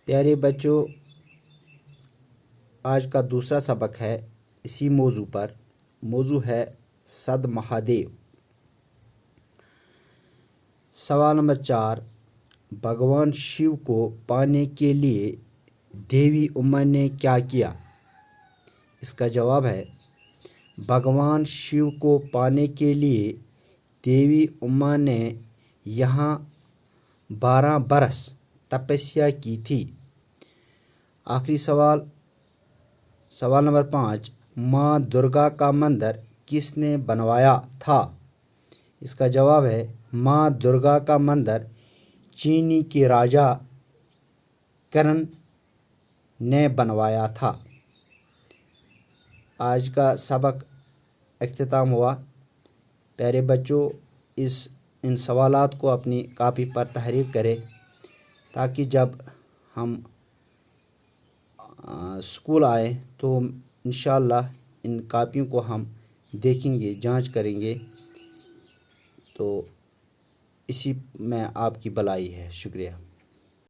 پیارے بچوں، آج کا دوسرا سبق ہے اسی موضوع پر۔ موضوع ہے سد مہادیو۔ سوال نمبر 4، بھگوان شیو کو پانے کے لیے دیوی اما نے کیا کیا؟ اس کا جواب ہے بھگوان شیو کو پانے کے لیے دیوی اما نے یہاں 12 برس تپسیا کی تھی۔ آخری سوال نمبر 5، ماں درگا کا مندر کس نے بنوایا تھا؟ اس کا جواب ہے ماں درگا کا مندر چینی کے راجا کرن نے بنوایا تھا۔ آج کا سبق اختتام ہوا۔ پیارے بچوں، ان سوالات کو اپنی کاپی پر تحریر کریں تاکہ جب ہم اسکول آئیں تو انشاءاللہ ان کاپیوں کو ہم دیکھیں گے، جانچ کریں گے، تو اسی میں آپ کی بھلائی ہے۔ شکریہ۔